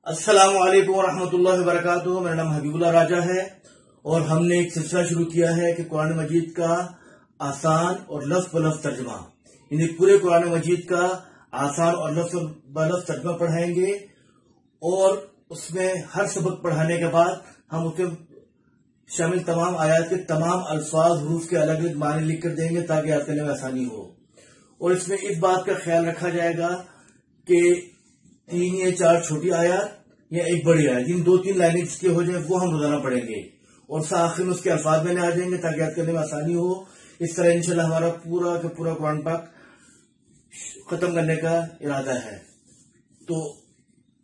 السلام علیکم ورحمۃ اللہ وبرکاتہ۔ میرا نام حبیب اللہ راجہ ہے اور ہم نے ایک سلسلہ شروع کیا ہے کہ قرآن مجید کا آسان اور لفظ بلفظ ترجمہ، یعنی پورے قرآن مجید کا آسان اور لفظ بلفظ ترجمہ پڑھائیں گے، اور اس میں ہر سبق پڑھانے کے بعد ہم اس کے شامل تمام آیات کے تمام الفاظ حروف کے الگ الگ معنی لکھ کر دیں گے تاکہ یاد کرنے میں آسانی ہو۔ اور اس میں اس بات کا خیال رکھا جائے گا کہ 3 یا 4 چھوٹی آیات یا ایک بڑی آیت، جن 2-3 لائنیں جس کے ہو جائیں وہ ہم روزانہ پڑھیں گے، اور آخر میں اس کے الفاظ میں آ جائیں گے تاکہ یاد کرنے میں آسانی ہو۔ اس طرح انشاءاللہ ہمارا پورا کا پورا قرآن پاک ختم کرنے کا ارادہ ہے۔ تو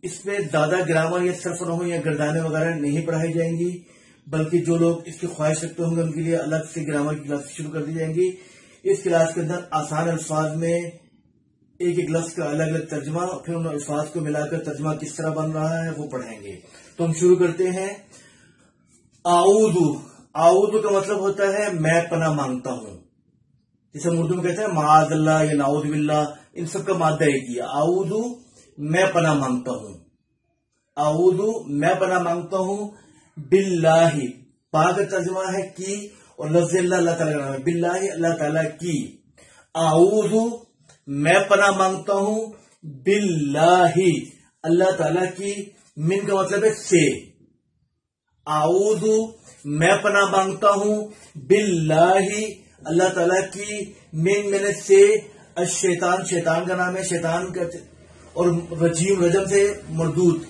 اس میں زیادہ گرامر یا صرف نحو یا گردانے وغیرہ نہیں پڑھائی جائیں گی، بلکہ جو لوگ اس کی خواہش رکھتے ہوں گے ان کے لیے الگ سے گرامر کی کلاس شروع کر دی جائیں گی۔ اس کلاس کے اندر آسان الفاظ میں ایک ایک لفظ کا الگ الگ ترجمہ، پھر ان الفاظ کو ملا کر ترجمہ کس طرح بن رہا ہے وہ پڑھیں گے۔ تو ہم شروع کرتے ہیں۔ اعوذ کا مطلب ہوتا ہے میں پناہ مانگتا ہوں، جسے ہم اردو میں کہتے ہیں معاذ اللہ یا نعوذ باللہ، ان سب کا مادہ ایک ہی ہے۔ اعوذ میں پناہ مانگتا ہوں، اعوذ میں پناہ مانگتا ہوں، باللہ با کا ترجمہ ہے کی، اور لفظ اللہ اللہ تعالیٰ کا نام ہے، باللہ اللہ تعالیٰ کی۔ اعوذ میں پناہ مانگتا ہوں، باللہ اللہ تعالیٰ کی، من کا مطلب ہے سے۔ اعوذ میں پناہ مانگتا ہوں، باللہ اللہ تعالیٰ کی، من سے، الشیطان شیطان کا نام ہے، شیطان کا، اور رجیم رجم سے مردود۔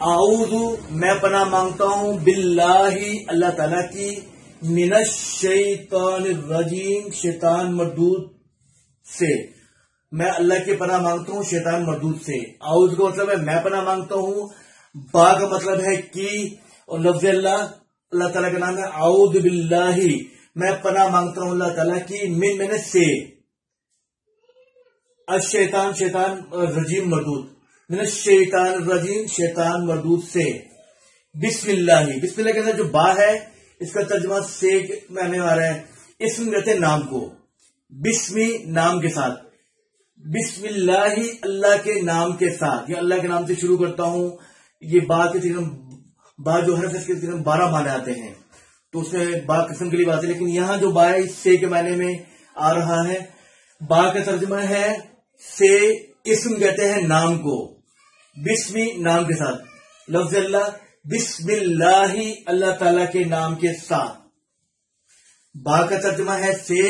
اعوذ میں پناہ مانگتا ہوں، باللہ اللہ تعالیٰ کی، من الشیطان الرجیم شیطان مردود سے۔ میں اللہ کی پناہ مانگتا ہوں شیطان مردود سے۔ اعوذ کا مطلب ہے میں پناہ مانگتا ہوں، با کا مطلب ہے کی، اور لفظ اللہ اللہ تعالیٰ کا نام ہے، اعوذ باللہ میں پناہ مانگتا ہوں اللہ تعالیٰ کی، من سے، الشیطان شیطان رجیم مردود، من الشیطان الرجیم شیطان مردود سے۔ بسم اللہ، بسم اللہ کے اندر جو با ہے اس کا ترجمہ سے میں نے آ رہا ہے، اسم کہتے ہیں نام کو، بسمی نام کے ساتھ، بسم اللہ اللہ کے نام کے ساتھ، یا اللہ کے نام سے شروع کرتا ہوں۔ یہ با کے تقریباً با جو ہے اس کے تقریباً 12 معنی آتے ہیں، تو اس میں با قسم کے لیے بات ہے، لیکن یہاں جو با ہے اس سے کے معنی میں آ رہا ہے۔ با کا ترجمہ ہے سے، اسم کہتے ہیں نام کو، بسمی نام کے ساتھ، لفظ اللہ بسم اللہ اللہ تعالیٰ کے نام کے ساتھ۔ با کا ترجمہ ہے سے،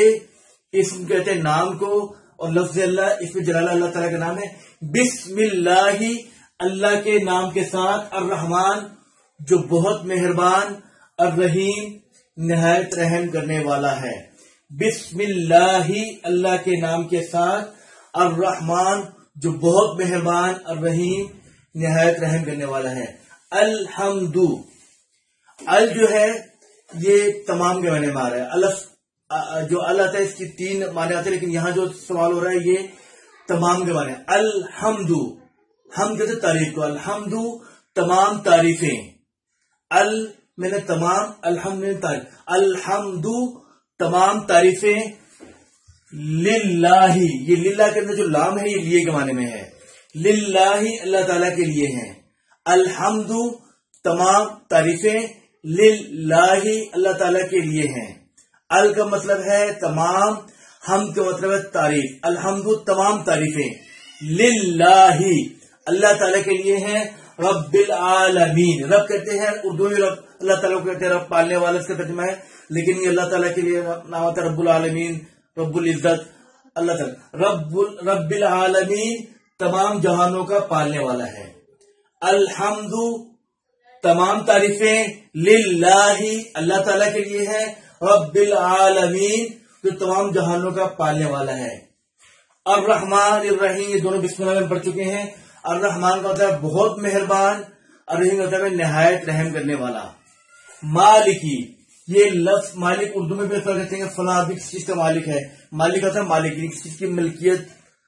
اسم کہتے ہیں نام کو، اور لفظ اللہ اس میں جلالہ اللہ تعالیٰ کا نام ہے، بسم اللہ اللہ کے نام کے ساتھ، الرحمن جو بہت مہربان، الرحیم نہایت رحم کرنے والا ہے۔ بسم اللہ اللہ کے نام کے ساتھ، الرحمن جو بہت مہربان، الرحیم نہایت رحم کرنے والا ہے۔ الحمد، ال جو ہے یہ تمام کے معنی میں آ رہا ہے، الف جو اللہ آتا ہے اس کی 3 معنی آتے ہیں، لیکن یہاں جو سوال ہو رہا ہے یہ تمام کے معنی۔ الحمد، ہم کہتے تعریف کو، الحمد تمام تعریفیں، میں نے تمام، الحمد میں تعریف، الحمد تمام تعریفیں، للہ یہ للہ کے اندر جو لام ہے یہ لیے کے معنی میں ہے، للہ اللہ تعالیٰ کے لیے ہیں۔ الحمد تمام تعریفیں، للہ اللہ تعالیٰ کے لیے ہیں۔ ال کا مطلب ہے تمام، ہم کا مطلب ہے تعریف، الحمد تمام تعریفیں، للہ اللہ تعالیٰ کے لیے ہیں، رب العالمین، رب کہتے ہیں اردو میں رب، اللہ تعالیٰ کو کہتے ہیں رب پالنے والا، اس کا ترجمہ ہے، لیکن یہ اللہ تعالیٰ کے لیے نام آتا ہے رب العالمین، رب العزت، اللہ تعالیٰ رب العالمین تمام جہانوں کا پالنے والا ہے۔ الحمد تمام تعریفیں، للہ اللہ تعالیٰ کے لیے ہے، رب العالمین جو تمام جہانوں کا پالنے والا ہے۔ الرحمن الرحیم یہ دونوں بسم اللہ میں پڑھ چکے ہیں۔ الرحمن کا مطلب ہے بہت مہربان، الرحیم کا مطلب ہے نہایت رحم کرنے والا۔ مالکی، یہ لفظ مالک اردو میں بھی فرق کرتے ہیں، فلاں آدمی کس چیز کا مالک ہے، مالک کا مطلب مالک کس چیز کی ملکیت،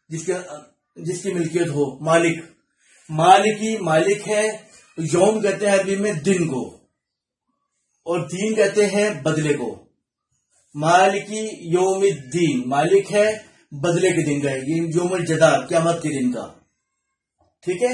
جس کی ملکیت ہو، مالک۔ مالکی مالک ہے، یوم کہتے ہیں عربی میں دن کو، اور دین کہتے ہیں بدلے کو۔ مالکی یوم الدین مالک ہے بدلے کے دن کا، یہ یوم الجزا قیامت کے دن کا، ٹھیک ہے۔